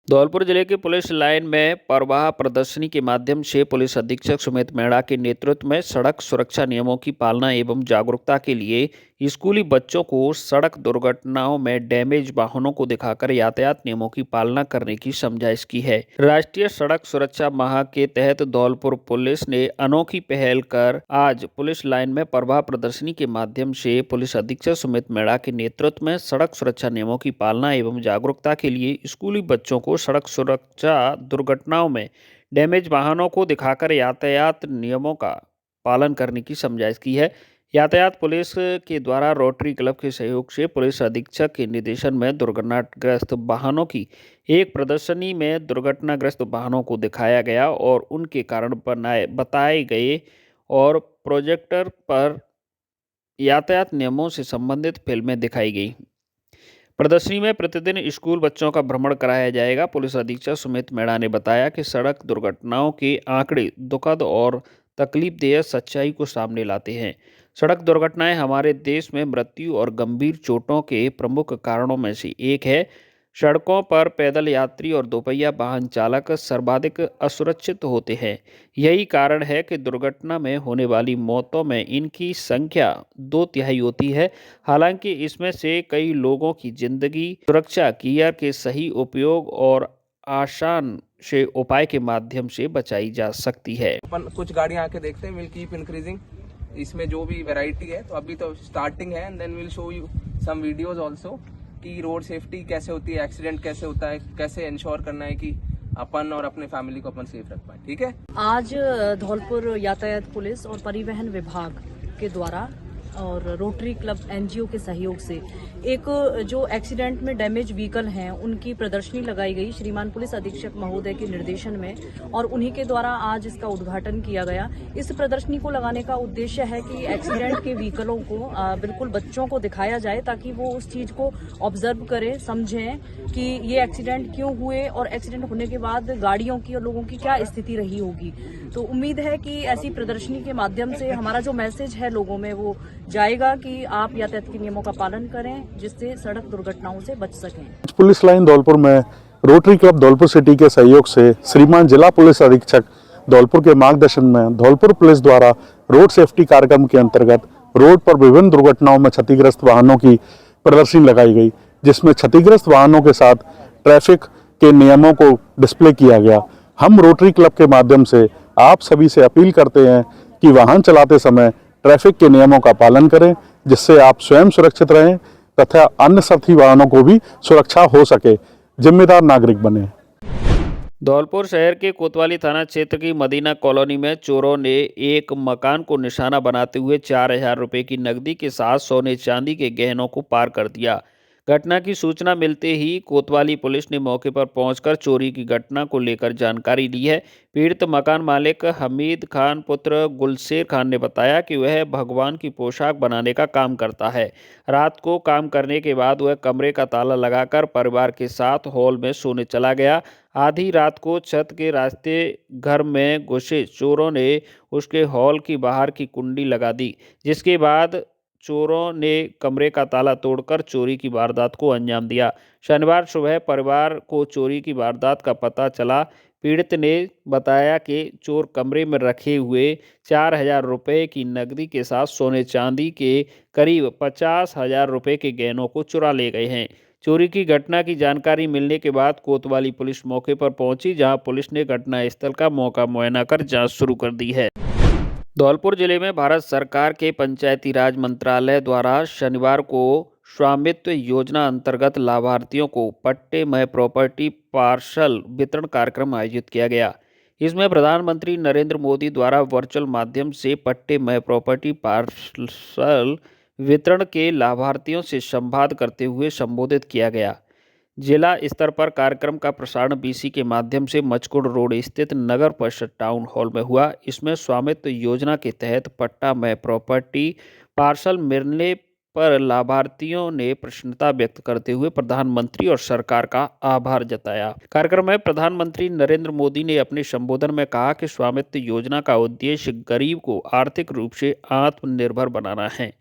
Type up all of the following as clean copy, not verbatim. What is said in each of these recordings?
धौलपुर जिले की police line में परवाह प्रदर्शनी के माध्यम से पुलिस अधीक्षक सुमित मेहरा के नेतृत्व में सड़क सुरक्षा नियमों की पालना एवं जागरूकता के लिए स्कूली बच्चों को सड़क दुर्घटनाओं में डैमेज वाहनों को दिखाकर यातायात नियमों की पालना करने की समझाइश की है। राष्ट्रीय सड़क सुरक्षा माह के तहत धौलपुर पुलिस ने अनोखी पहल कर आज पुलिस लाइन में परवाह प्रदर्शनी के माध्यम से पुलिस अधीक्षक सुमित मेहरा के नेतृत्व में सड़क सुरक्षा नियमों की पालना एवं जागरूकता के लिए स्कूली बच्चों को सड़क सुरक्षा दुर्घटनाओं में डैमेज वाहनों को दिखाकर यातायात नियमों का पालन करने की समझाइश की है। यातायात पुलिस के द्वारा रोटरी क्लब के सहयोग से पुलिस अधीक्षक के निर्देशन में दुर्घटनाग्रस्त वाहनों की एक प्रदर्शनी में दुर्घटनाग्रस्त वाहनों को दिखाया गया और उनके कारण बताए गए और प्रोजेक्टर पर यातायात नियमों से संबंधित फिल्में दिखाई गई। प्रदर्शनी में प्रतिदिन स्कूल बच्चों का भ्रमण कराया जाएगा। पुलिस अधीक्षक सुमित मेहरा ने बताया कि सड़क दुर्घटनाओं के आंकड़े दुखद और तकलीफदेह सच्चाई को सामने लाते हैं। सड़क दुर्घटनाएं हमारे देश में मृत्यु और गंभीर चोटों के प्रमुख कारणों में से एक है। सड़कों पर पैदल यात्री और दोपहिया वाहन चालक सर्वाधिक असुरक्षित होते हैं। यही कारण है कि दुर्घटना में होने वाली मौतों में इनकी संख्या 2/3 होती है। हालांकि इसमें से कई लोगों की जिंदगी सुरक्षा गियर के सही उपयोग और आसान से उपाय के माध्यम से बचाई जा सकती है। अपन कुछ गाड़ियां आके देखते हैं, विल कीप इंक्रीजिंग। इसमें जो भी वैरायटी है, तो अभी तो स्टार्टिंग है, and then will show you some videos also कि रोड सेफ्टी कैसे होती है, एक्सीडेंट कैसे होता है, कैसे इंश्योर करना है कि अपन और अपने फैमिली को अपन सेफ रख पाए। ठीक है। आज धौलपुर यातायात पुलिस और परिवहन विभाग के द्वारा और रोटरी क्लब एनजीओ के सहयोग से एक जो एक्सीडेंट में डैमेज व्हीकल हैं उनकी प्रदर्शनी लगाई गई श्रीमान पुलिस अधीक्षक महोदय के निर्देशन में, और उन्हीं के द्वारा आज इसका उद्घाटन किया गया। इस प्रदर्शनी को लगाने का उद्देश्य है कि एक्सीडेंट के व्हीकलों को बिल्कुल बच्चों को दिखाया जाए ताकि वो उस चीज को ऑब्जर्व करें, समझें कि ये एक्सीडेंट क्यों हुए और एक्सीडेंट होने के बाद गाड़ियों की और लोगों की क्या स्थिति रही होगी। तो उम्मीद है कि ऐसी प्रदर्शनी के माध्यम से हमारा जो मैसेज है लोगों में वो जाएगा कि आप यातायात के नियमों का पालन करें जिससे सड़क दुर्घटनाओं से बच सकें। पुलिस लाइन धौलपुर में रोटरी क्लब धौलपुर सिटी के सहयोग से श्रीमान जिला पुलिस अधीक्षक धौलपुर के मार्गदर्शन में धौलपुर पुलिस द्वारा रोड सेफ्टी कार्यक्रम के अंतर्गत रोड पर विभिन्न दुर्घटनाओं में क्षतिग्रस्त वाहनों की प्रदर्शनी लगाई गई, जिसमें क्षतिग्रस्त वाहनों के साथ ट्रैफिक के नियमों को डिस्प्ले किया गया। हम रोटरी क्लब के माध्यम से आप सभी से अपील करते हैं कि वाहन चलाते समय ट्रैफिक के नियमों का पालन करें, जिससे आप स्वयं सुरक्षित रहें तथा अन्य साथी वाहनों को भी सुरक्षा हो सके। जिम्मेदार नागरिक बने। धौलपुर शहर के कोतवाली थाना क्षेत्र की मदीना कॉलोनी में चोरों ने एक मकान को निशाना बनाते हुए 4,000 रुपये की नकदी के साथ सोने चांदी के गहनों को पार कर दिया। घटना की सूचना मिलते ही कोतवाली पुलिस ने मौके पर पहुंचकर चोरी की घटना को लेकर जानकारी ली है। पीड़ित मकान मालिक हमीद खान पुत्र गुलशेर खान ने बताया कि वह भगवान की पोशाक बनाने का काम करता है। रात को काम करने के बाद वह कमरे का ताला लगाकर परिवार के साथ हॉल में सोने चला गया। आधी रात को छत के रास्ते घर में घुसे चोरों ने उसके हॉल की बाहर की कुंडी लगा दी, जिसके बाद चोरों ने कमरे का ताला तोड़कर चोरी की वारदात को अंजाम दिया। शनिवार सुबह परिवार को चोरी की वारदात का पता चला। पीड़ित ने बताया कि चोर कमरे में रखे हुए 4,000 रुपये की नकदी के साथ सोने चांदी के करीब 50,000 रुपये के गहनों को चुरा ले गए हैं। चोरी की घटना की जानकारी मिलने के बाद कोतवाली पुलिस मौके पर पहुंची, जहां पुलिस ने घटनास्थल का मौका मुआयना कर जांच शुरू कर दी है। धौलपुर जिले में भारत सरकार के पंचायती राज मंत्रालय द्वारा शनिवार को स्वामित्व योजना अंतर्गत लाभार्थियों को पट्टे में प्रॉपर्टी पार्सल वितरण कार्यक्रम आयोजित किया गया। इसमें प्रधानमंत्री नरेंद्र मोदी द्वारा वर्चुअल माध्यम से पट्टे में प्रॉपर्टी पार्सल वितरण के लाभार्थियों से संवाद करते हुए संबोधित किया गया। जिला स्तर पर कार्यक्रम का प्रसारण बीसी के माध्यम से मचकुड़ रोड स्थित नगर परिषद टाउन हॉल में हुआ। इसमें स्वामित्व योजना के तहत पट्टा में प्रॉपर्टी पार्सल मिलने पर लाभार्थियों ने प्रसन्नता व्यक्त करते हुए प्रधानमंत्री और सरकार का आभार जताया। कार्यक्रम में प्रधानमंत्री नरेंद्र मोदी ने अपने संबोधन में कहा कि स्वामित्व योजना का उद्देश्य गरीब को आर्थिक रूप से आत्मनिर्भर बनाना है।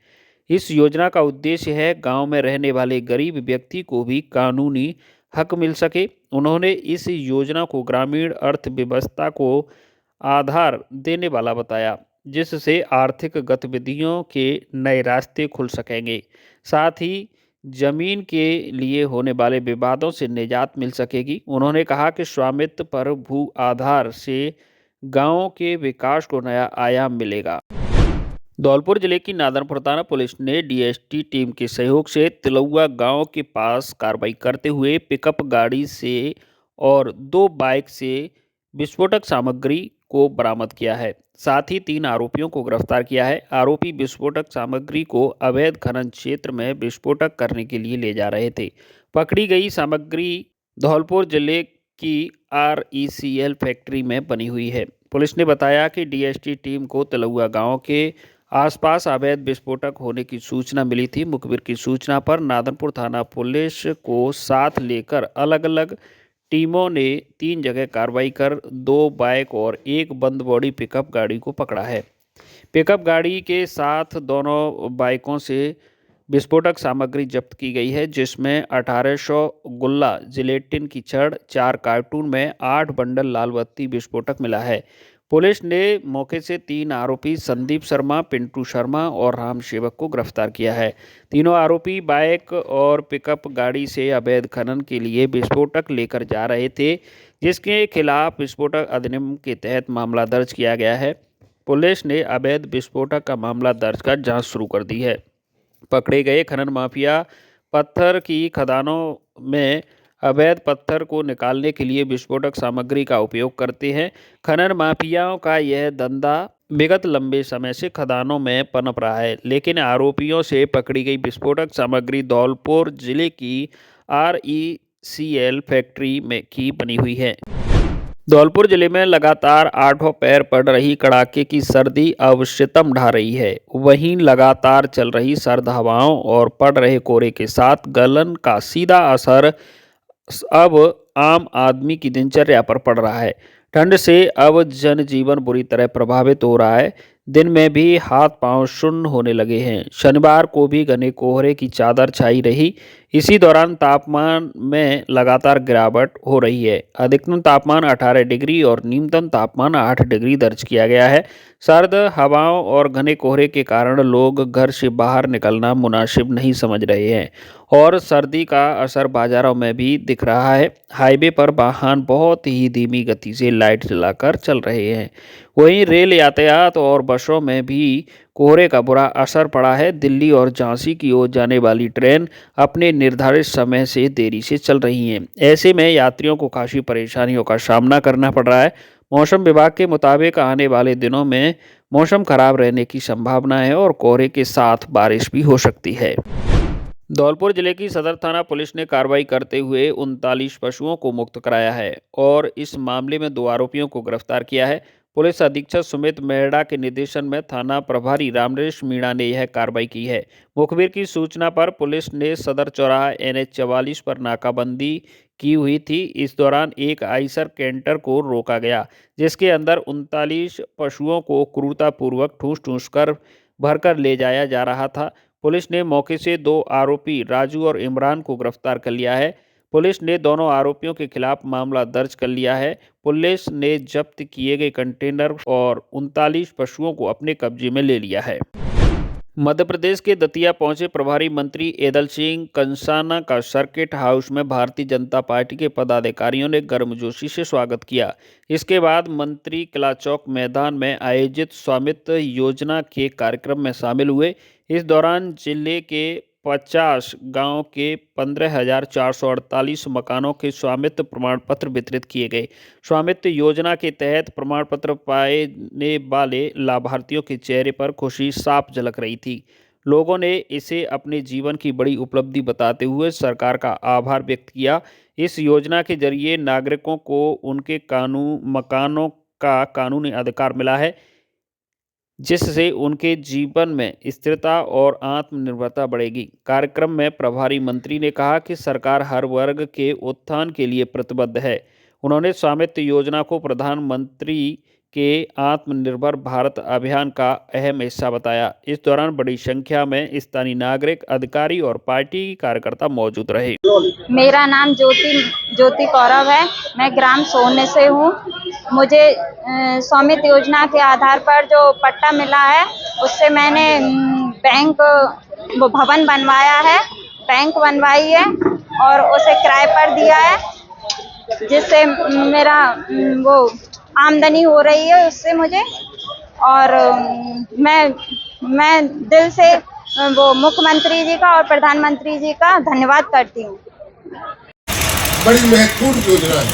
इस योजना का उद्देश्य है गांव में रहने वाले गरीब व्यक्ति को भी कानूनी हक मिल सके। उन्होंने इस योजना को ग्रामीण अर्थव्यवस्था को आधार देने वाला बताया, जिससे आर्थिक गतिविधियों के नए रास्ते खुल सकेंगे। साथ ही जमीन के लिए होने वाले विवादों से निजात मिल सकेगी। उन्होंने कहा कि स्वामित्व पर भू आधार से गांवों के विकास को नया आयाम मिलेगा। धौलपुर जिले की नादनपुर थाना पुलिस ने डीएसटी टीम के सहयोग से तिलौआ गांव के पास कार्रवाई करते हुए पिकअप गाड़ी से और 2 बाइक से विस्फोटक सामग्री को बरामद किया है। साथ ही 3 आरोपियों को गिरफ्तार किया है। आरोपी विस्फोटक सामग्री को अवैध खनन क्षेत्र में विस्फोटक करने के लिए ले जा रहे थे। पकड़ी गई सामग्री धौलपुर जिले की RECL फैक्ट्री में बनी हुई है। पुलिस ने बताया कि डीएसटी टीम को तिलौआ गांव के आसपास अवैध विस्फोटक होने की सूचना मिली थी। मुखबिर की सूचना पर नादनपुर थाना पुलिस को साथ लेकर अलग अलग टीमों ने 3 जगह कार्रवाई कर 2 बाइक और 1 बंद बॉडी पिकअप गाड़ी को पकड़ा है। पिकअप गाड़ी के साथ दोनों बाइकों से विस्फोटक सामग्री जब्त की गई है, जिसमें 1800 गुल्ला जिलेटिन की छड़, 4 कार्टून में 8 बंडल लाल बत्ती विस्फोटक मिला है। पुलिस ने मौके से 3 आरोपी संदीप शर्मा, पिंटू शर्मा और राम सेवक को गिरफ्तार किया है। तीनों आरोपी बाइक और पिकअप गाड़ी से अवैध खनन के लिए विस्फोटक लेकर जा रहे थे, जिसके खिलाफ विस्फोटक अधिनियम के तहत मामला दर्ज किया गया है। पुलिस ने अवैध विस्फोटक का मामला दर्ज कर जांच शुरू कर दी है। पकड़े गए खनन माफिया पत्थर की खदानों में अवैध पत्थर को निकालने के लिए विस्फोटक सामग्री का उपयोग करते हैं। खनन माफियाओं का यह धंधा विगत लंबे समय से खदानों में पनप रहा है, लेकिन आरोपियों से पकड़ी गई विस्फोटक सामग्री धौलपुर जिले की RECL फैक्ट्री में की बनी हुई है। धौलपुर जिले में लगातार 8वां पैर पड़ रही कड़ाके की सर्दी अब सितम ढा रही है। वहीं लगातार चल रही सर्द हवाओं और पड़ रहे कोहरे के साथ गलन का सीधा असर अब आम आदमी की दिनचर्या पर पड़ रहा है। ठंड से अब जनजीवन बुरी तरह प्रभावित हो रहा है। दिन में भी हाथ पांव शून्य होने लगे हैं। शनिवार को भी घने कोहरे की चादर छाई रही। इसी दौरान तापमान में लगातार गिरावट हो रही है। अधिकतम तापमान 18 डिग्री और न्यूनतम तापमान 8 डिग्री दर्ज किया गया है। सर्द हवाओं और घने कोहरे के कारण लोग घर से बाहर निकलना मुनासिब नहीं समझ रहे हैं और सर्दी का असर बाजारों में भी दिख रहा है। हाईवे पर वाहन बहुत ही धीमी गति से लाइट जलाकर चल रहे हैं। वहीं रेल यातायात और बसों में भी कोहरे का बुरा असर पड़ा है। दिल्ली और झांसी की ओर जाने वाली ट्रेन अपने निर्धारित समय से देरी से चल रही हैं। ऐसे में यात्रियों को काफ़ी परेशानियों का सामना करना पड़ रहा है। मौसम विभाग के मुताबिक आने वाले दिनों में मौसम खराब रहने की संभावना है और कोहरे के साथ बारिश भी हो सकती है। धौलपुर जिले की सदर थाना पुलिस ने कार्रवाई करते हुए 39 पशुओं को मुक्त कराया है और इस मामले में 2 आरोपियों को गिरफ्तार किया है। पुलिस अधीक्षक सुमित मेहड़ा के निर्देशन में थाना प्रभारी रामरेश मीणा ने यह कार्रवाई की है। मुखबिर की सूचना पर पुलिस ने सदर चौराहा NH 44 पर नाकाबंदी की हुई थी। इस दौरान एक आइसर कैंटर को रोका गया, जिसके अंदर 39 पशुओं को क्रूरतापूर्वक ठूस कर भरकर ले जाया जा रहा था। पुलिस ने मौके से 2 आरोपी राजू और इमरान को गिरफ्तार कर लिया है। पुलिस ने दोनों आरोपियों के खिलाफ मामला दर्ज कर लिया है। पुलिस ने जब्त किए गए कंटेनर और 39 पशुओं को अपने कब्जे में ले लिया है। मध्य प्रदेश के दतिया पहुंचे प्रभारी मंत्री एदल सिंह कंसाना का सर्किट हाउस में भारतीय जनता पार्टी के पदाधिकारियों ने गर्मजोशी से स्वागत किया। इसके बाद मंत्री किला चौक मैदान में आयोजित स्वामित्व योजना के कार्यक्रम में शामिल हुए। इस दौरान जिले के 50 गांव के 15,448 मकानों के स्वामित्व प्रमाण पत्र वितरित किए गए। स्वामित्व योजना के तहत प्रमाण पत्र पाने वाले लाभार्थियों के चेहरे पर खुशी साफ झलक रही थी। लोगों ने इसे अपने जीवन की बड़ी उपलब्धि बताते हुए सरकार का आभार व्यक्त किया। इस योजना के जरिए नागरिकों को उनके मकानों का कानूनी अधिकार मिला है, जिससे उनके जीवन में स्थिरता और आत्मनिर्भरता बढ़ेगी। कार्यक्रम में प्रभारी मंत्री ने कहा कि सरकार हर वर्ग के उत्थान के लिए प्रतिबद्ध है। उन्होंने स्वामित्व योजना को प्रधानमंत्री के आत्मनिर्भर भारत अभियान का अहम हिस्सा बताया। इस दौरान बड़ी संख्या में स्थानीय नागरिक, अधिकारी और पार्टी कार्यकर्ता मौजूद रहे। मेरा नाम ज्योति कौरव है। मैं ग्राम सोने से हूँ। मुझे स्वामित्व योजना के आधार पर जो पट्टा मिला है उससे मैंने बैंक वो भवन बनवाया है, बैंक बनवाई है और उसे किराए पर दिया है, जिससे मेरा वो आमदनी हो रही है उससे मुझे। और मैं दिल से वो मुख्यमंत्री जी का और प्रधानमंत्री जी का धन्यवाद करती हूँ। बड़ी महत्वपूर्ण योजना है।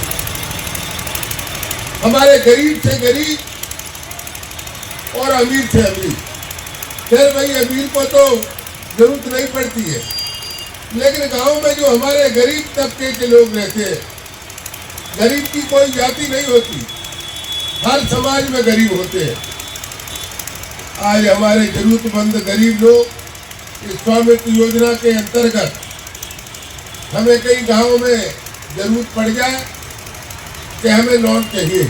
हमारे गरीब से गरीब और अमीर से अमीर, फिर भाई अमीर को तो जरूरत नहीं पड़ती है, लेकिन गांव में जो हमारे गरीब तबके के लोग रहते हैं, गरीब की कोई जाति नहीं होती, हर समाज में गरीब होते हैं। आज हमारे जरूरतमंद गरीब लोग इस स्वामित्व योजना के अंतर्गत हमें कई गांव में जरूरत पड़ जाए कि हमें लोन चाहिए,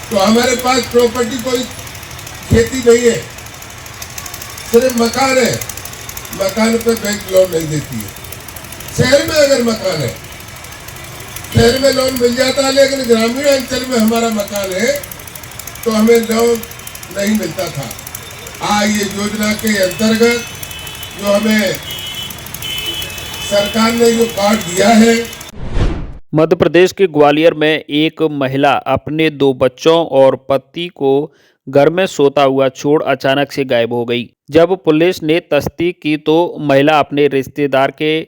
तो हमारे पास प्रॉपर्टी कोई खेती नहीं है, सिर्फ मकान है, मकान पे बैंक लोन नहीं देती है। शहर में अगर मकान है, शहर में लोन मिल जाता है, लेकिन ग्रामीण अंचल में हमारा मकान है तो हमें लोन नहीं मिलता था। आज ये योजना के अंतर्गत जो हमें सरकार ने जो कार्ड दिया है। मध्य प्रदेश के ग्वालियर में एक महिला अपने 2 बच्चों और पति को घर में सोता हुआ छोड़ अचानक से गायब हो गई। जब पुलिस ने तस्दीक की तो महिला अपने रिश्तेदार के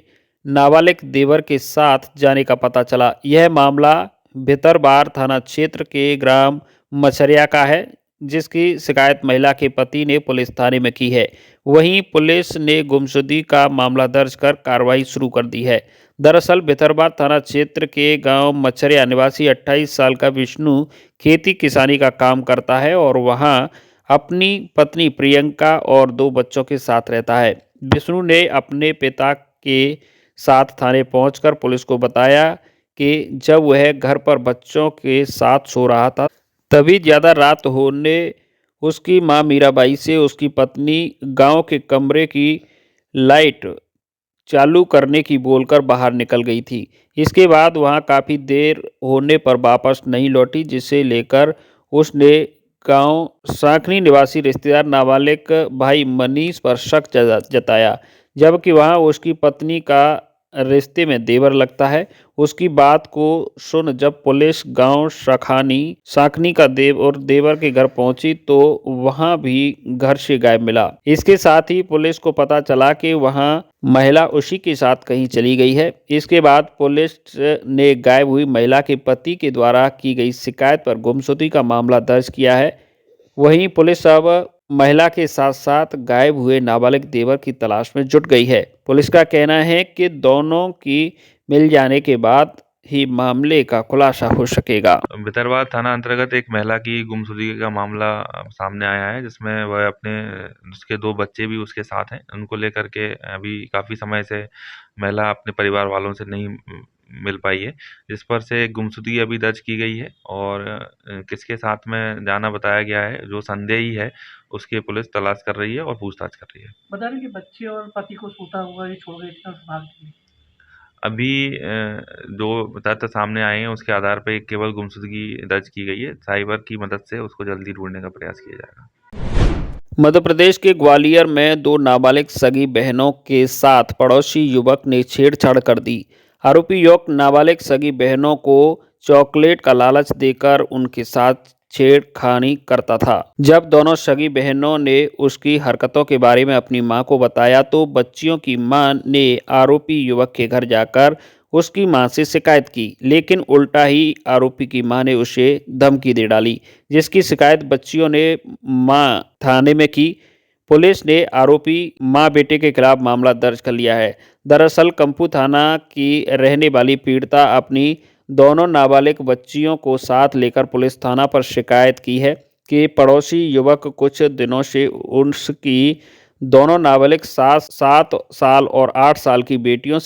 नाबालिग देवर के साथ जाने का पता चला। यह मामला भितरबार थाना क्षेत्र के ग्राम मछरिया का है, जिसकी शिकायत महिला के पति ने पुलिस थाने में की है। वहीं पुलिस ने गुमशुदगी का मामला दर्ज कर कार्रवाई शुरू कर दी है। दरअसल भितरबार थाना क्षेत्र के गांव मछरिया निवासी 28 साल का विष्णु खेती किसानी का काम करता है और वहां अपनी पत्नी प्रियंका और 2 बच्चों के साथ रहता है। विष्णु ने अपने पिता के साथ थाने पहुंचकर पुलिस को बताया कि जब वह घर पर बच्चों के साथ सो रहा था तभी ज़्यादा रात होने उसकी मां मीराबाई से उसकी पत्नी गांव के कमरे की लाइट चालू करने की बोलकर बाहर निकल गई थी। इसके बाद वहां काफ़ी देर होने पर वापस नहीं लौटी, जिसे लेकर उसने गांव सांखनी निवासी रिश्तेदार नाबालिग भाई मनीष पर शक जताया, जबकि वहां उसकी पत्नी का रिश्ते में देवर लगता है। उसकी बात को सुन जब पुलिस गांव सांखनी का देवर के घर पहुंची तो वहां भी घर से गायब मिला। इसके साथ ही पुलिस को पता चला कि वहां महिला उसी के साथ कहीं चली गई है। इसके बाद पुलिस ने गायब हुई महिला के पति के द्वारा की गई शिकायत पर गुमशुदगी का मामला दर्ज किया है। वहीं पुलिस अब महिला के साथ साथ गायब हुए नाबालिग देवर की तलाश में जुट गई है। पुलिस का कहना है कि दोनों की मिल जाने के बाद ही मामले का खुलासा हो सकेगा। भितरवार थाना अंतर्गत एक महिला की गुमशुदगी का मामला सामने आया है, जिसमें वह उसके 2 बच्चे भी उसके साथ हैं। उनको लेकर के अभी काफ़ी समय से महिला अपने परिवार वालों से नहीं मिल पाई है, जिस पर से गुमशुदगी अभी दर्ज की गई है और किसके साथ में जाना बताया गया है। जो संदेही है उसकी पुलिस तलाश कर रही है और पूछताछ कर रही है। बता रहे कि बच्चे और पति को सोता हुआ ये छोड़ गए थे और भाग गए। अभी जो तथ्य सामने आए हैं उसके आधार पर केवल गुमशुदगी दर्ज की गई है। साइबर की मदद से उसको जल्दी ढूंढने का प्रयास किया जाएगा। मध्य प्रदेश के ग्वालियर में 2 नाबालिग सगी बहनों के साथ पड़ोसी युवक ने छेड़छाड़ कर दी। आरोपी युवक नाबालिग सगी बहनों को चॉकलेट का लालच देकर उनके साथ छेड़खानी करता था। जब दोनों सगी बहनों ने उसकी हरकतों के बारे में अपनी मां को बताया तो बच्चियों की मां ने आरोपी युवक के घर जाकर उसकी मां से शिकायत की, लेकिन उल्टा ही आरोपी की मां ने उसे धमकी दे डाली, जिसकी शिकायत बच्चियों ने मां थाने में की। पुलिस ने आरोपी मां बेटे के खिलाफ मामला दर्ज कर लिया है। दरअसल कंपू थाना की रहने वाली पीड़िता अपनी दोनों नाबालिग बच्चियों को साथ लेकर पुलिस थाना पर शिकायत की है कि पड़ोसी युवक कुछ दिनों से उसकी दोनों नाबालिग 7 साल और 8 साल की बेटियों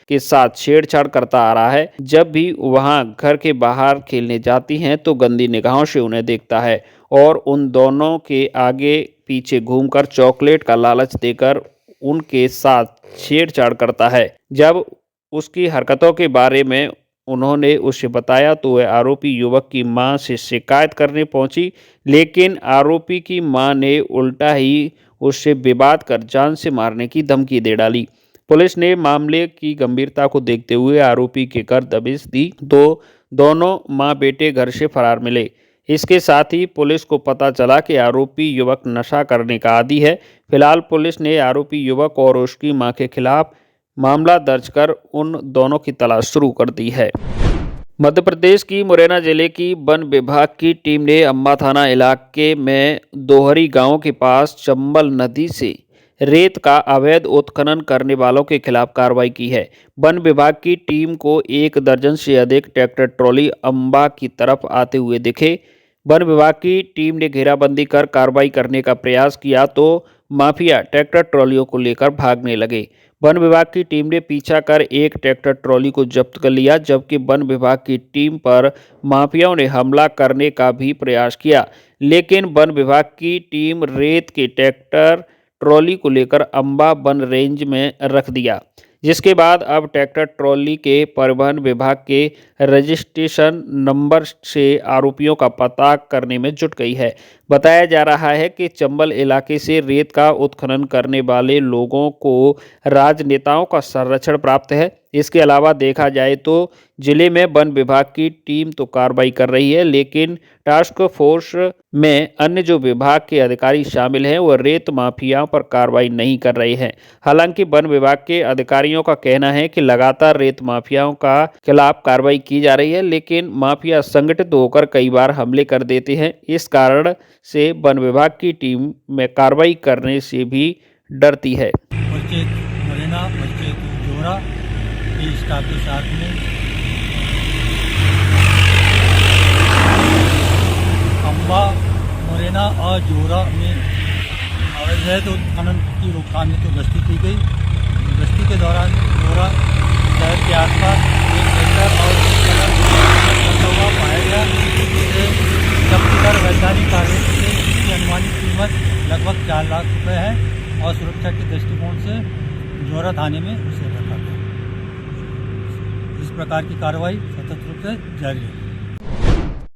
के साथ छेड़छाड़ करता आ रहा है। जब भी वहां घर के बाहर खेलने जाती हैं तो गंदी निगाहों से उन्हें देखता है और उन दोनों के आगे पीछे घूमकर चॉकलेट का लालच देकर उनके साथ छेड़छाड़ करता है। जब उसकी हरकतों के बारे में उन्होंने उसे बताया तो वह आरोपी युवक की मां से शिकायत करने पहुंची, लेकिन आरोपी की मां ने उल्टा ही उससे विवाद कर जान से मारने की धमकी दे डाली। पुलिस ने मामले की गंभीरता को देखते हुए आरोपी के घर दबिश दी तो दोनों मां बेटे घर से फरार मिले। इसके साथ ही पुलिस को पता चला कि आरोपी युवक नशा करने का आदी है। फिलहाल पुलिस ने आरोपी युवक और उसकी मां के खिलाफ मामला दर्ज कर उन दोनों की तलाश शुरू कर दी है। मध्य प्रदेश की मुरैना जिले की वन विभाग की टीम ने अम्बा थाना इलाके में दोहरी गांव के पास चंबल नदी से रेत का अवैध उत्खनन करने वालों के खिलाफ कार्रवाई की है। वन विभाग की टीम को 1 दर्जन से अधिक ट्रैक्टर ट्रॉली अम्बा की तरफ आते हुए दिखे। वन विभाग की टीम ने घेराबंदी कर कार्रवाई करने का प्रयास किया तो माफिया ट्रैक्टर ट्रॉलियों को लेकर भागने लगे। वन विभाग की टीम ने पीछा कर एक ट्रैक्टर ट्रॉली को जब्त कर लिया, जबकि वन विभाग की टीम पर माफियाओं ने हमला करने का भी प्रयास किया, लेकिन वन विभाग की टीम रेत के ट्रैक्टर ट्रॉली को लेकर अम्बा वन रेंज में रख दिया, जिसके बाद अब ट्रैक्टर ट्रॉली के परिवहन विभाग के रजिस्ट्रेशन नंबर से आरोपियों का पता करने में जुट गई है। बताया जा रहा है कि चंबल इलाके से रेत का उत्खनन करने वाले लोगों को राजनेताओं का संरक्षण प्राप्त है। इसके अलावा देखा जाए तो जिले में वन विभाग की टीम तो कार्रवाई कर रही है, लेकिन टास्क फोर्स में अन्य जो विभाग के अधिकारी शामिल हैं वह रेत माफियाओं पर कार्रवाई नहीं कर रहे हैं। हालांकि वन विभाग के अधिकारियों का कहना है कि लगातार रेत माफियाओं का खिलाफ कार्रवाई की जा रही है, लेकिन माफिया संगठित होकर कई बार हमले कर देते हैं। इस कारण से वन विभाग की टीम में कार्रवाई करने से भी डरती है। पंचायत मुरैना, पंचायत जोरा ये स्टाफ के साथ में अम्बा, मुरैना और जोरा में अवैध उत्खनन की रोकथाम हेतु गश्ती की गई। गश्ती के दौरान जोरा शहर के आसपास एक ट्रैक्टर और करता हुआ पाया गया, जिसे जब्त कर वैधानिक कार्रवाई से इसकी अनुमानित कीमत लगभग 4 लाख रुपए है और सुरक्षा के दृष्टिकोण से जोरा थाने में उसे रखा गया। इस प्रकार की कार्रवाई सतत रूप से जारी है।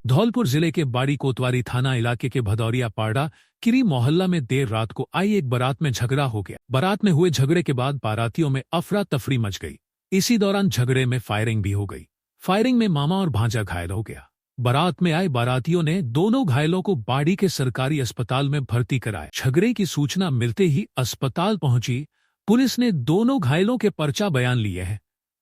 धौलपुर जिले के बाड़ी कोतवाली थाना इलाके के भदौरिया पाड़ा किरी मोहल्ला में देर रात को आई एक बारात में झगड़ा हो गया। बारात में हुए झगड़े के बाद बारातियों में अफरा तफरी मच गई। इसी दौरान झगड़े में फायरिंग भी हो गई। फायरिंग में मामा और भांजा घायल हो गया। बारात में आए बारातियों ने दोनों घायलों को बाड़ी के सरकारी अस्पताल में भर्ती कराया। झगड़े की सूचना मिलते ही अस्पताल पहुंची पुलिस ने दोनों घायलों के पर्चा बयान लिए हैं।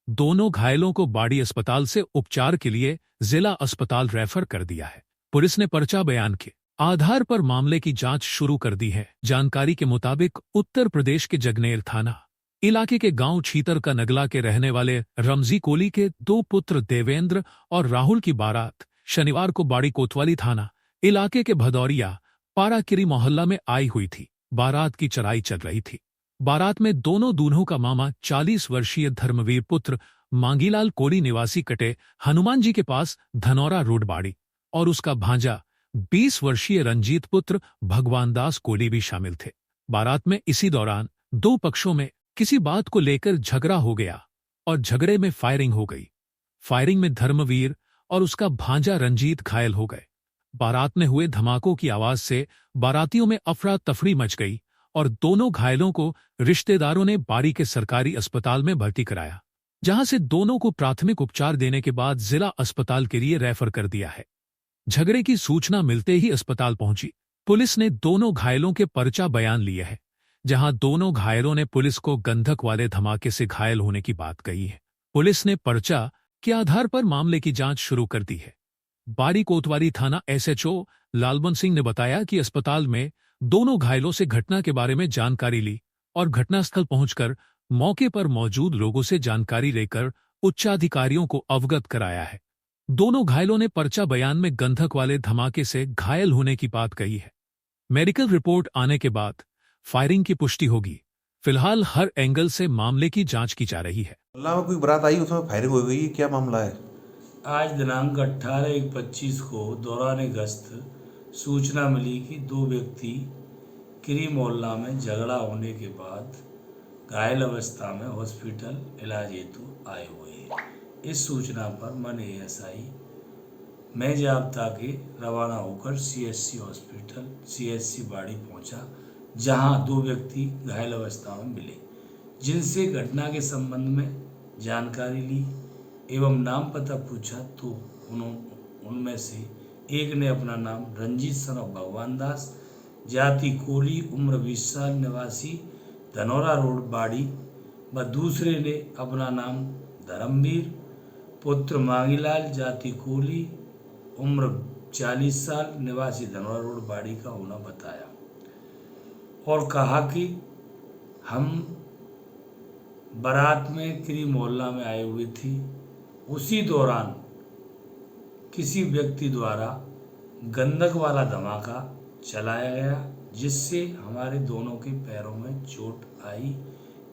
दोनों घायलों को बाड़ी अस्पताल से उपचार के लिए जिला अस्पताल रेफर कर दिया है। पुलिस ने पर्चा बयान के आधार पर मामले की जांच शुरू कर दी है। जानकारी के मुताबिक उत्तर प्रदेश के जगनेर थाना इलाके के गांव छीतर का नगला के रहने वाले रमजी कोली के 2 पुत्र देवेंद्र और राहुल की बारात शनिवार को बाड़ी कोतवाली थाना इलाके के भदौरिया पाराकिरी मोहल्ला में आई हुई थी। बारात की चढ़ाई चल रही थी। बारात में दोनों दूल्हों का मामा 40 वर्षीय धर्मवीर पुत्र मांगीलाल कोली निवासी कटे हनुमान जी के पास धनौरा रोड बाड़ी और उसका भांजा 20 वर्षीय रंजीत पुत्र भगवान दास कोली भी शामिल थे। बारात में इसी दौरान 2 पक्षों में किसी बात को लेकर झगड़ा हो गया और झगड़े में फायरिंग हो गई। फायरिंग में धर्मवीर और उसका भांजा रंजीत घायल हो गए। बारात में हुए धमाकों की आवाज से बारातियों में अफरा तफरी मच गई और दोनों घायलों को रिश्तेदारों ने बाड़ी के सरकारी अस्पताल में भर्ती कराया, जहां से दोनों को प्राथमिक उपचार देने के बाद जिला अस्पताल के लिए रेफर कर दिया है। झगड़े की सूचना मिलते ही अस्पताल पहुंची पुलिस ने दोनों घायलों के पर्चा बयान लिए है, जहां दोनों घायलों ने पुलिस को गंधक वाले धमाके से घायल होने की बात कही है। पुलिस ने पर्चा के आधार पर मामले की जांच शुरू कर दी है। बाड़ी कोतवाली थाना SHO लालबन सिंह ने बताया कि अस्पताल में दोनों घायलों से घटना के बारे में जानकारी ली और घटनास्थल पहुंचकर मौके पर मौजूद लोगों से जानकारी लेकर उच्चाधिकारियों को अवगत कराया है। दोनों घायलों ने पर्चा बयान में गंधक वाले धमाके से घायल होने की बात कही है। मेडिकल रिपोर्ट आने के बाद फायरिंग की पुष्टि होगी। फिलहाल हर एंगल से मामले की जांच की जा रही है। मोहल्ला में कोई बारात आई, उसमें फायरिंग हो गई, क्या मामला है? आज दिनांक 18/1/25 को दौरान गश्त सूचना मिली कि दो व्यक्ति किरी मोहल्ला में झगड़ा होने के बाद घायल अवस्था में हॉस्पिटल इलाज हेतु आए हुए हैं। इस सूचना पर मन एएसआई मैं जाब्ता के रवाना होकर सीएचसी बाड़ी पहुंचा, जहां दो व्यक्ति घायल अवस्था में मिले, जिनसे घटना के संबंध में जानकारी ली एवं नाम पता पूछा तो उनमें से एक ने अपना नाम रंजीत सन ऑफ भगवान दास, जाति कोली, उम्र 20 साल, निवासी धनौरा रोड बाड़ी, व दूसरे ने अपना नाम धर्मवीर पुत्र मांगीलाल, जाति कोली, उम्र 40 साल, निवासी धनौरा रोड बाड़ी का होना बताया और कहा कि हम बारात में किरी मोहल्ला में आए हुए थे। उसी दौरान किसी व्यक्ति द्वारा गंधक वाला धमाका चलाया गया, जिससे हमारे दोनों के पैरों में चोट आई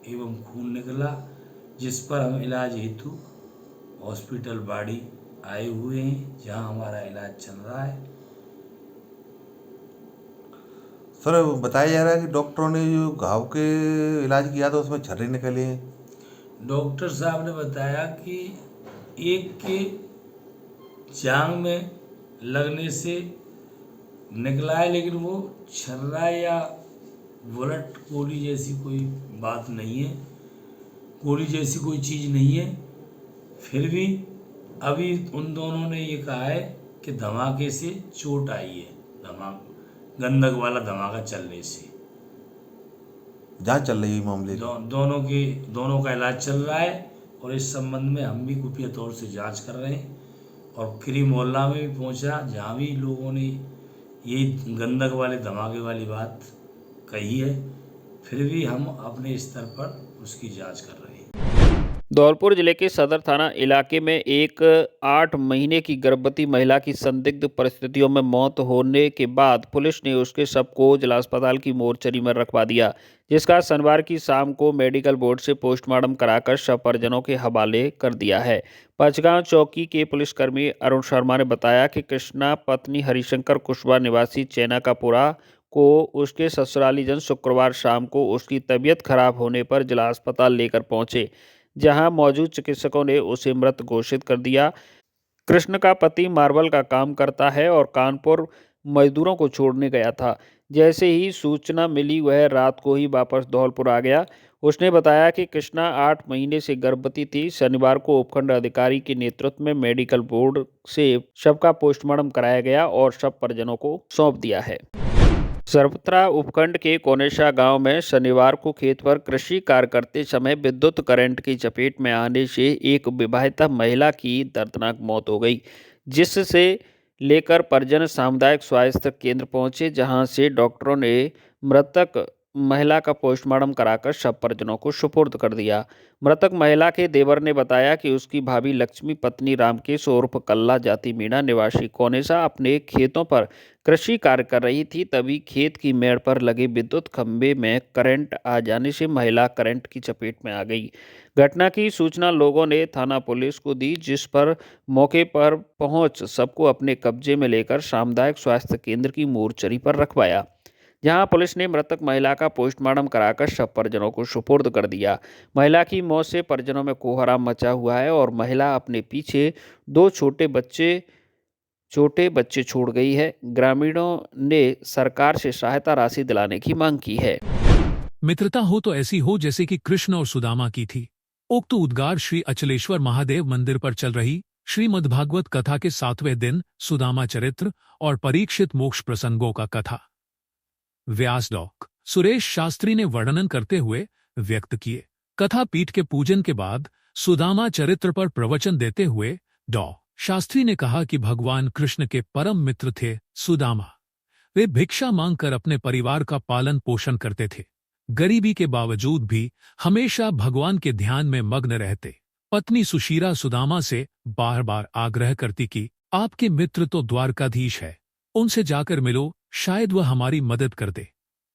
एवं खून निकला, जिस पर हम इलाज हेतु हॉस्पिटल बाड़ी आए हुए हैं, जहां हमारा इलाज चल रहा है। सर, बताया जा रहा है कि डॉक्टरों ने जो घाव के इलाज किया था उसमें छर्रे निकले हैं। डॉक्टर साहब ने बताया कि एक के जांघ में लगने से निकला है, लेकिन वो छर्रा या बुलेट गोली जैसी कोई बात नहीं है, गोली जैसी कोई चीज़ नहीं है। फिर भी अभी उन दोनों ने ये कहा है कि धमाके से चोट आई है, गंधक वाला धमाका चलने से। जांच चल रही है मामले की। दोनों का इलाज चल रहा है और इस संबंध में हम भी खुफिया तौर से जांच कर रहे हैं और किरी मोहल्ला में भी पहुंचा, जहां भी लोगों ने ये गंधक वाले धमाके वाली बात कही है। फिर भी हम अपने स्तर पर उसकी जांच कर रहे हैं। धौलपुर जिले के सदर थाना इलाके में एक 8 महीने की गर्भवती महिला की संदिग्ध परिस्थितियों में मौत होने के बाद पुलिस ने उसके शव को जिला अस्पताल की मोर्चरी में रखवा दिया, जिसका शनिवार की शाम को मेडिकल बोर्ड से पोस्टमार्टम कराकर शव परिजनों के हवाले कर दिया है। पचगांव चौकी के पुलिसकर्मी अरुण शर्मा ने बताया कि कृष्णा पत्नी हरिशंकर कुशवाहा निवासी चैनाकापुरा को उसके ससुरालीजन शुक्रवार शाम को उसकी तबीयत खराब होने पर जिला अस्पताल लेकर पहुंचे, जहां मौजूद चिकित्सकों ने उसे मृत घोषित कर दिया। कृष्ण का पति मार्बल का काम करता है और कानपुर मजदूरों को छोड़ने गया था। जैसे ही सूचना मिली वह रात को ही वापस धौलपुर आ गया। उसने बताया कि कृष्णा 8 महीने से गर्भवती थी। शनिवार को उपखंड अधिकारी के नेतृत्व में मेडिकल बोर्ड से शव का पोस्टमार्टम कराया गया और शव परिजनों को सौंप दिया है। सरपत्रा उपखंड के कोनेशा गांव में शनिवार को खेत पर कृषि कार्य करते समय विद्युत करंट की चपेट में आने से एक विवाहिता महिला की दर्दनाक मौत हो गई, जिससे लेकर परिजन सामुदायिक स्वास्थ्य केंद्र पहुंचे, जहां से डॉक्टरों ने मृतक महिला का पोस्टमार्टम कराकर शव परिजनों को सुपुर्द कर दिया। मृतक महिला के देवर ने बताया कि उसकी भाभी लक्ष्मी पत्नी रामकेश उर्फ कल्ला जाति मीणा निवासी कोनेसा अपने खेतों पर कृषि कार्य कर रही थी। तभी खेत की मेड़ पर लगे विद्युत खंभे में करंट आ जाने से महिला करंट की चपेट में आ गई। घटना की सूचना लोगों ने थाना पुलिस को दी, जिस पर मौके पर पहुंच सबको अपने कब्जे में लेकर सामुदायिक स्वास्थ्य केंद्र की मोर्चरी पर रखवाया, जहां पुलिस ने मृतक महिला का पोस्टमार्टम कराकर शव परिजनों को सुपुर्द कर दिया। महिला की मौत से परिजनों में कोहराम मचा हुआ है और महिला अपने पीछे 2 छोटे बच्चे छोड़ गई है। ग्रामीणों ने सरकार से सहायता राशि दिलाने की मांग की है। मित्रता हो तो ऐसी हो जैसे कि कृष्ण और सुदामा की थी। उक्त उद्गार श्री अचलेश्वर महादेव मंदिर पर चल रही श्रीमद्भागवत कथा के 7वें दिन सुदामा चरित्र और परीक्षित मोक्ष प्रसंगों का कथा व्यास डॉ. सुरेश शास्त्री ने वर्णन करते हुए व्यक्त किए। कथा पीठ के पूजन के बाद सुदामा चरित्र पर प्रवचन देते हुए डॉ. शास्त्री ने कहा कि भगवान कृष्ण के परम मित्र थे सुदामा। वे भिक्षा मांगकर अपने परिवार का पालन पोषण करते थे। गरीबी के बावजूद भी हमेशा भगवान के ध्यान में मग्न रहते। पत्नी सुशीला सुदामा से बार बार आग्रह करती कि आपके मित्र तो द्वारकाधीश है, उनसे जाकर मिलो, शायद वह हमारी मदद कर दे।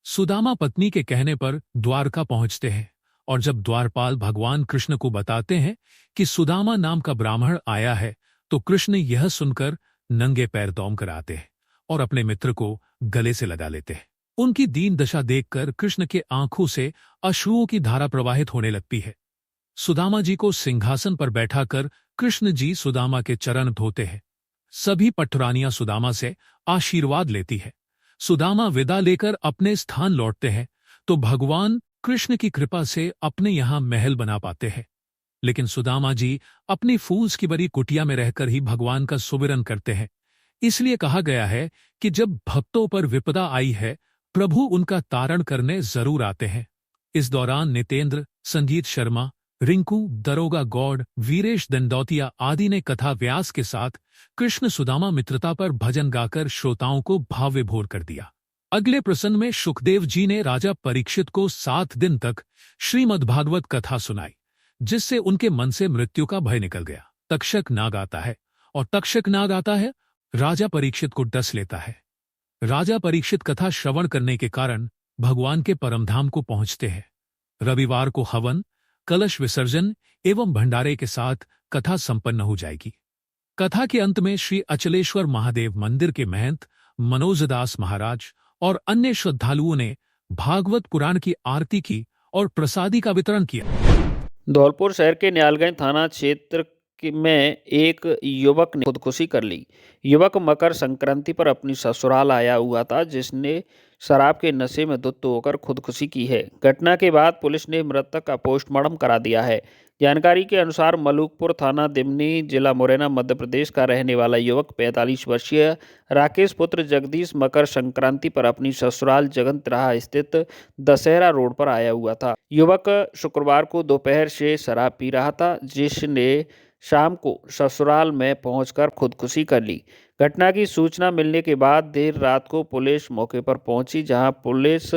सुदामा पत्नी के कहने पर द्वारका पहुंचते हैं और जब द्वारपाल भगवान कृष्ण को बताते हैं कि सुदामा नाम का ब्राह्मण आया है, तो कृष्ण यह सुनकर नंगे पैर दौड़ कर आते हैं और अपने मित्र को गले से लगा लेते हैं। उनकी दीन दशा देखकर कृष्ण के आंखों से अश्रुओं की धारा प्रवाहित होने लगती है। सुदामा जी को सिंहासन पर बैठाकर कृष्ण जी सुदामा के चरण धोते हैं। सभी पटरानियां सुदामा से आशीर्वाद लेती है। सुदामा विदा लेकर अपने स्थान लौटते हैं तो भगवान कृष्ण की कृपा से अपने यहां महल बना पाते हैं। लेकिन सुदामा जी अपनी फूस की बड़ी कुटिया में रहकर ही भगवान का सुमिरन करते हैं। इसलिए कहा गया है कि जब भक्तों पर विपदा आई है, प्रभु उनका तारण करने जरूर आते हैं। इस दौरान नितेंद्र, संगीत शर्मा, रिंकू, दरोगा गौड़, वीरेश दंडौतिया आदि ने कथा व्यास के साथ कृष्ण सुदामा मित्रता पर भजन गाकर श्रोताओं को भाव विभोर कर दिया। अगले प्रसंग में सुखदेव जी ने राजा परीक्षित को 7 दिन तक श्रीमद्भागवत कथा सुनाई, जिससे उनके मन से मृत्यु का भय निकल गया। तक्षक नाग आता है और तक्षक नाग आता है, राजा परीक्षित को डस लेता है। राजा परीक्षित कथा श्रवण करने के कारण भगवान के परमधाम को पहुंचते हैं। रविवार को हवन, कलश विसर्जन एवं भंडारे के साथ कथा संपन्न हो जाएगी। कथा के अंत में श्री अचलेश्वर महादेव मंदिर के महंत मनोजदास महाराज और अन्य श्रद्धालुओं ने भागवत पुराण की आरती की और प्रसादी का वितरण किया। धौलपुर शहर के न्यालगंज थाना क्षेत्र में एक युवक ने खुदकुशी कर ली। युवक मकर संक्रांति पर अपनी ससुराल आया हुआ था, जिसने शराब के नशे में धुत होकर खुदकुशी की है। घटना के बाद पुलिस ने मृतक का पोस्टमार्टम करा दिया है। जानकारी के अनुसार मलूकपुर थाना दिमनी, जिला मुरैना, मध्य प्रदेश का रहने वाला युवक 45 वर्षीय राकेश पुत्र जगदीश मकर संक्रांति पर अपनी ससुराल जगनतराहा स्थित दशहरा रोड पर आया हुआ था। युवक शुक्रवार को दोपहर से शराब पी रहा था, जिसने शाम को ससुराल में पहुंचकर खुदकुशी कर ली। घटना की सूचना मिलने के बाद देर रात को पुलिस मौके पर पहुंची, जहां पुलिस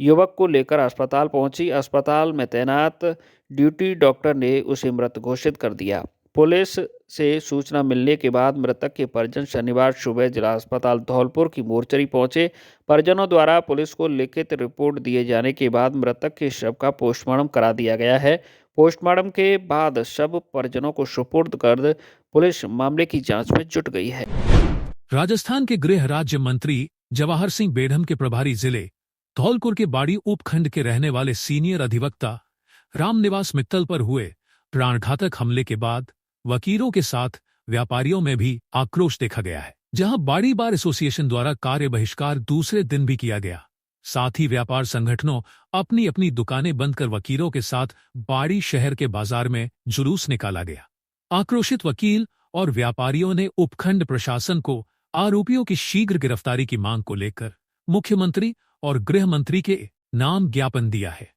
युवक को लेकर अस्पताल पहुंची। अस्पताल में तैनात ड्यूटी डॉक्टर ने उसे मृत घोषित कर दिया। पुलिस से सूचना मिलने के बाद मृतक के परिजन शनिवार सुबह जिला अस्पताल धौलपुर की मोर्चरी पहुंचे। परिजनों द्वारा पुलिस को लिखित रिपोर्ट दिए जाने के बाद मृतक के शव का पोस्टमार्टम करा दिया गया है। पोस्टमार्टम के बाद शव परिजनों को सुपुर्द कर पुलिस मामले की जांच में जुट गई है। राजस्थान के गृह राज्य मंत्री जवाहर सिंह बेढ़म के प्रभारी जिले धौलपुर के बाड़ी उपखंड के रहने वाले सीनियर अधिवक्ता रामनिवास मित्तल पर हुए प्राणघातक हमले के बाद वकीलों के साथ व्यापारियों में भी आक्रोश देखा गया है। जहां बाड़ी बार एसोसिएशन द्वारा कार्य बहिष्कार दूसरे दिन भी किया गया। साथ ही व्यापार संगठनों अपनी अपनी दुकानें बंद कर वकीलों के साथ बाड़ी शहर के बाजार में जुलूस निकाला गया। आक्रोशित वकील और व्यापारियों ने उपखंड प्रशासन को आरोपियों की शीघ्र गिरफ्तारी की मांग को लेकर मुख्यमंत्री और गृह मंत्री के नाम ज्ञापन दिया है।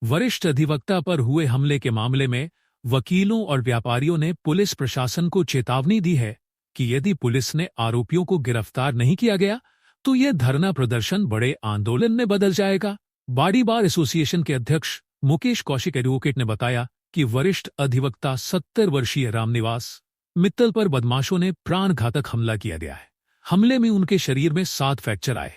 वरिष्ठ अधिवक्ता पर हुए हमले के मामले में वकीलों और व्यापारियों ने पुलिस प्रशासन को चेतावनी दी है कि यदि पुलिस ने आरोपियों को गिरफ्तार नहीं किया गया तो यह धरना प्रदर्शन बड़े आंदोलन में बदल जाएगा। बाड़ी बार एसोसिएशन के अध्यक्ष मुकेश कौशिक एडवोकेट ने बताया कि वरिष्ठ अधिवक्ता 70 वर्षीय रामनिवास मित्तल पर बदमाशों ने प्राणघातक हमला किया गया है। हमले में उनके शरीर में 7 फ्रैक्चर आए,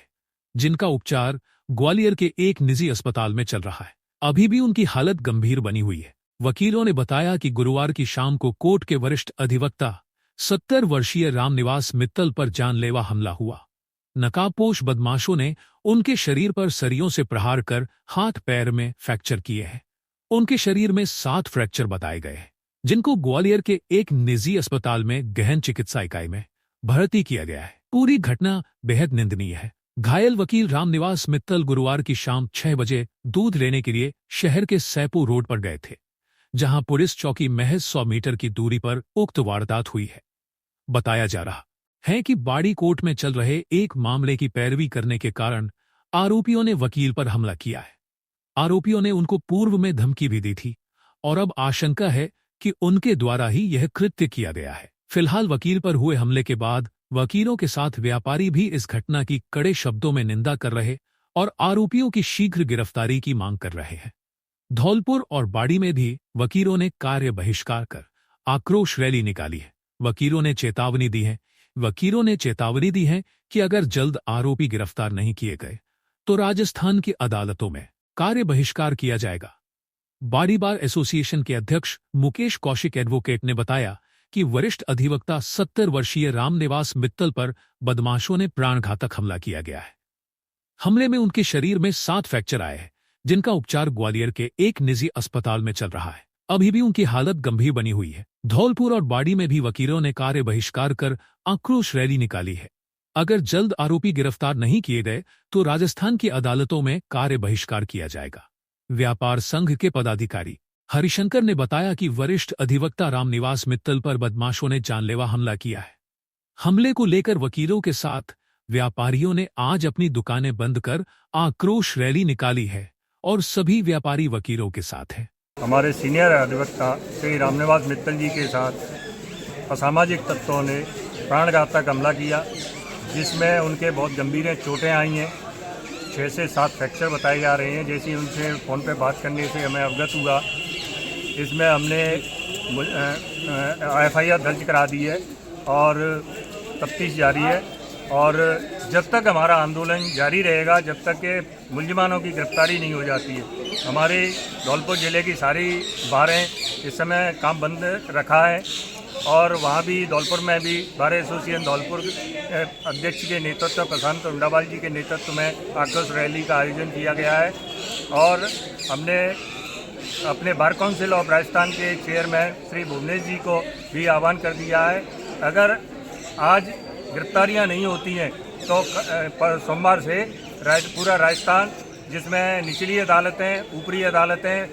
जिनका उपचार ग्वालियर के एक निजी अस्पताल में चल रहा है। अभी भी उनकी हालत गंभीर बनी हुई है। वकीलों ने बताया कि गुरुवार की शाम को कोर्ट के वरिष्ठ अधिवक्ता 70 वर्षीय रामनिवास मित्तल पर जानलेवा हमला हुआ। नकाबपोश बदमाशों ने उनके शरीर पर सरियों से प्रहार कर हाथ पैर में फ्रैक्चर किए हैं। उनके शरीर में 7 फ्रैक्चर बताए गए हैं, जिनको ग्वालियर के एक निजी अस्पताल में गहन चिकित्सा इकाई में भर्ती किया गया है। पूरी घटना बेहद निंदनीय है। घायल वकील रामनिवास मित्तल गुरुवार की शाम 6 बजे दूध लेने के लिए शहर के सैपू रोड पर गए थे, जहां पुलिस चौकी महज 100 मीटर की दूरी पर उक्त वारदात हुई है। बताया जा रहा है कि बाड़ी कोर्ट में चल रहे एक मामले की पैरवी करने के कारण आरोपियों ने वकील पर हमला किया है। आरोपियों ने उनको पूर्व में धमकी भी दी थी और अब आशंका है कि उनके द्वारा ही यह कृत्य किया गया है। फिलहाल वकील पर हुए हमले के बाद वकीलों के साथ व्यापारी भी इस घटना की कड़े शब्दों में निंदा कर रहे और आरोपियों की शीघ्र गिरफ्तारी की मांग कर रहे हैं। धौलपुर और बाड़ी में भी वकीलों ने कार्य बहिष्कार कर आक्रोश रैली निकाली है। वकीलों ने चेतावनी दी है कि अगर जल्द आरोपी गिरफ्तार नहीं किए गए तो राजस्थान की अदालतों में कार्य बहिष्कार किया जाएगा। बाड़ी बार एसोसिएशन के अध्यक्ष मुकेश कौशिक एडवोकेट ने बताया कि वरिष्ठ अधिवक्ता 70 वर्षीय रामनिवास मित्तल पर बदमाशों ने प्राणघातक हमला किया गया है। हमले में उनके शरीर में 7 फ्रैक्चर आए हैं, जिनका उपचार ग्वालियर के एक निजी अस्पताल में चल रहा है। अभी भी उनकी हालत गंभीर बनी हुई है। धौलपुर और बाड़ी में भी वकीलों ने कार्य बहिष्कार कर आक्रोश रैली निकाली है। अगर जल्द आरोपी गिरफ्तार नहीं किए गए तो राजस्थान की अदालतों में कार्य बहिष्कार किया जाएगा। व्यापार संघ के पदाधिकारी हरिशंकर ने बताया कि वरिष्ठ अधिवक्ता रामनिवास मित्तल पर बदमाशों ने जानलेवा हमला किया है। हमले को लेकर वकीलों के साथ व्यापारियों ने आज अपनी दुकानें बंद कर आक्रोश रैली निकाली है और सभी व्यापारी वकीलों के साथ हैं। हमारे सीनियर अधिवक्ता श्री रामनिवास मित्तल जी के साथ असामाजिक तत्वों ने प्राणघातक हमला किया, जिसमें उनके बहुत गंभीर चोटें आई हैं। 6 से 7 फ्रैक्चर बताए जा रहे हैं। जैसे उनसे फ़ोन पे बात करने से हमें अवगत हुआ, इसमें हमने FIR दर्ज करा दी है और तफ्तीश जारी है। और जब तक हमारा आंदोलन जारी रहेगा, जब तक के मुलजिमानों की गिरफ्तारी नहीं हो जाती है। हमारे धौलपुर ज़िले की सारी बारें इस समय काम बंद रखा है और वहाँ भी धौलपुर में भी बार एसोसिएशन धौलपुर अध्यक्ष के नेतृत्व प्रशांत उंडावाल जी के नेतृत्व में आक्रोश रैली का आयोजन किया गया है। और हमने अपने बार काउंसिल ऑफ राजस्थान के चेयरमैन श्री भुवनेश जी को भी आह्वान कर दिया है, अगर आज गिरफ्तारियां नहीं होती हैं तो सोमवार से पूरा राजस्थान, जिसमें निचली अदालतें, ऊपरी अदालतें,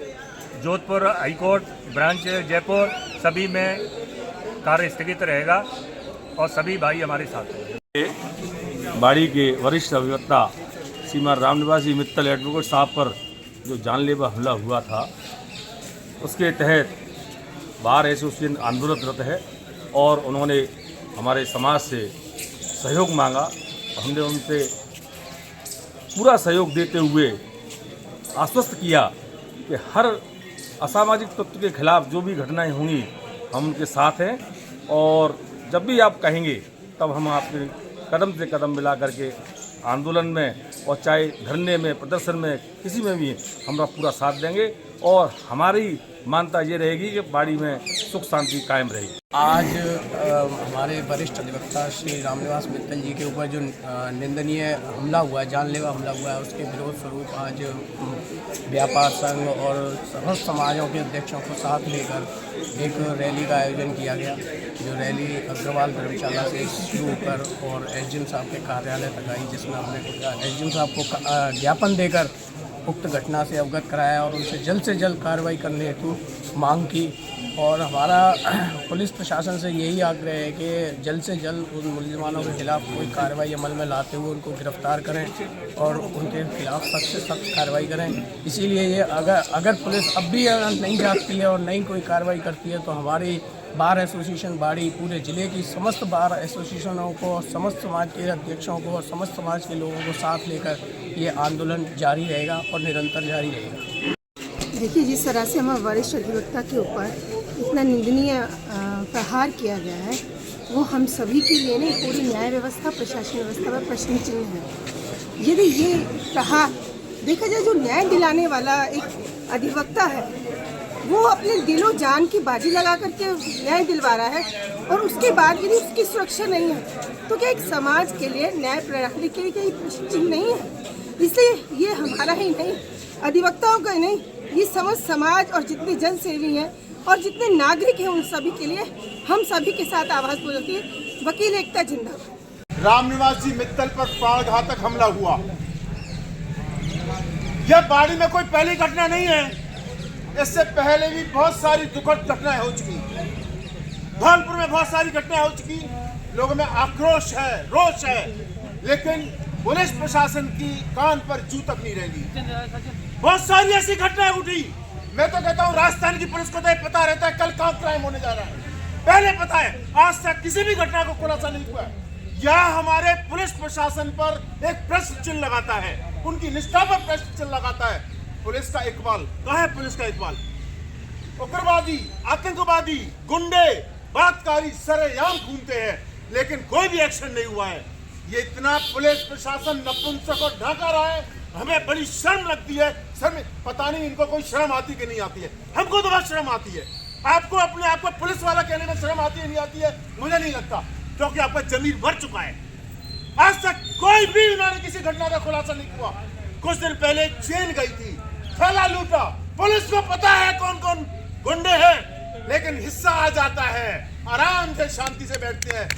जोधपुर हाईकोर्ट, ब्रांच जयपुर, सभी में कार्य स्थगित रहेगा और सभी भाई हमारे साथ हैं। बाड़ी के वरिष्ठ अधिवक्ता श्रीमान रामनिवास जी मित्तल एडवोकेट साहब पर जो जानलेवा हमला हुआ था, उसके तहत बार एसोसिएशन आंदोलनरत है और उन्होंने हमारे समाज से सहयोग मांगा। हमने उनसे पूरा सहयोग देते हुए आश्वस्त किया कि हर असामाजिक तत्व के खिलाफ जो भी घटनाएं होंगी हम उनके साथ हैं और जब भी आप कहेंगे तब हम आपके कदम से कदम मिला करके आंदोलन में और चाहे धरने में, प्रदर्शन में, किसी में भी हमारा पूरा साथ देंगे और हमारी मान्यता ये रहेगी कि बाड़ी में सुख शांति कायम रहेगी। आज हमारे वरिष्ठ अधिवक्ता श्री रामनिवास मित्तल जी के ऊपर जो निंदनीय हमला हुआ है, जानलेवा हमला हुआ है, उसके विरोध स्वरूप आज व्यापार संघ और समस्त समाजों के अध्यक्षों को साथ लेकर एक रैली का आयोजन किया गया, जो रैली अग्रवाल धर्मशाला से शुरू होकर और SDM साहब के कार्यालय तक आई, जिसमें हमने SDM साहब को ज्ञापन देकर उक्त घटना से अवगत कराया और उनसे जल्द कार्रवाई करने हेतु मांग की। और हमारा पुलिस प्रशासन से यही आग्रह है कि जल्द से जल्द उन मुलजिमानों के खिलाफ कोई कार्रवाई अमल में लाते हुए उनको गिरफ्तार करें और उनके खिलाफ सख्त से सख्त कार्रवाई करें। इसीलिए ये अगर पुलिस अब भी नहीं जागती है और नहीं कोई कार्रवाई करती है तो हमारी बार एसोसिएशन बाड़ी पूरे ज़िले की समस्त बार एसोसिएशनों को, समस्त समाज के अध्यक्षों को और समस्त समाज के लोगों को साथ लेकर ये आंदोलन जारी रहेगा और निरंतर जारी रहेगा। देखिए, जिस तरह से हमारे वरिष्ठ अधिवक्ता के ऊपर इतना निंदनीय प्रहार किया गया है, वो हम सभी के लिए नहीं, पूरी न्याय व्यवस्था, प्रशासन व्यवस्था पर प्रश्न चिन्ह है। यदि ये प्रहार देखा जाए, जो न्याय दिलाने वाला एक अधिवक्ता है वो अपने दिलो जान की बाजी लगा करके न्याय दिलवा रहा है और उसके बाद यदि उसकी सुरक्षा नहीं है तो क्या एक समाज के लिए, न्याय प्रणाली के लिए कोई प्रश्न चिन्ह नहीं है? इसलिए ये हमारा ही नहीं, अधिवक्ताओं का ही नहीं, ये समस्त समाज और जितने जनसेवी हैं और जितने नागरिक हैं उन सभी के लिए हम सभी के साथ आवाज़ बुलंदी है। वकील एकता जिंदाबाद। रामनिवास जी मित्तल पर प्राणघातक हमला हुआ, यह बाड़ी में कोई पहली घटना नहीं है। इससे पहले भी बहुत सारी दुखद घटनाएं हो चुकी, धौलपुर में बहुत सारी घटनाएं हो चुकी, लोगों में आक्रोश है, रोष है, लेकिन पुलिस प्रशासन की कान पर जू तक नहीं रहेगी। बहुत सारी ऐसी घटनाएं उठी। मैं तो कहता हूँ राजस्थान की पुलिस को तो पता रहता है कल कहाँ क्राइम होने जा रहा है, पहले पता है। आज तक किसी भी घटना को खुलासा नहीं हुआ। यह हमारे पुलिस प्रशासन पर एक प्रश्न चिन्ह लगाता है, उनकी निष्ठा पर प्रश्न चिन्ह लगाता है। पुलिस का इकबाल कहाँ है? पुलिस का इकबाल उग्रवादी, आतंकवादी, गुंडे, बलात्कारी सरेआम घूमते हैं, लेकिन कोई भी एक्शन नहीं हुआ है। ये इतना पुलिस प्रशासन नपुंसक और ढाका रहा है। हमें बड़ी शर्म लगती है। शर्म, पता नहीं इनको कोई शर्म आती कि नहीं आती है। हमको तो बहुत शर्म आती है। आपको अपने आप को पुलिस वाला कहने में शर्म आती है नहीं आती है, मुझे नहीं लगता, क्योंकि आपका जमीर भर चुका है। आज तक कोई भी इन्होंने किसी घटना का खुलासा नहीं हुआ। कुछ दिन पहले चेन गई थी, थैला लूटा, पुलिस को पता है कौन कौन गुंडे हैं, लेकिन हिस्सा आ जाता है, आराम से शांति से बैठते हैं।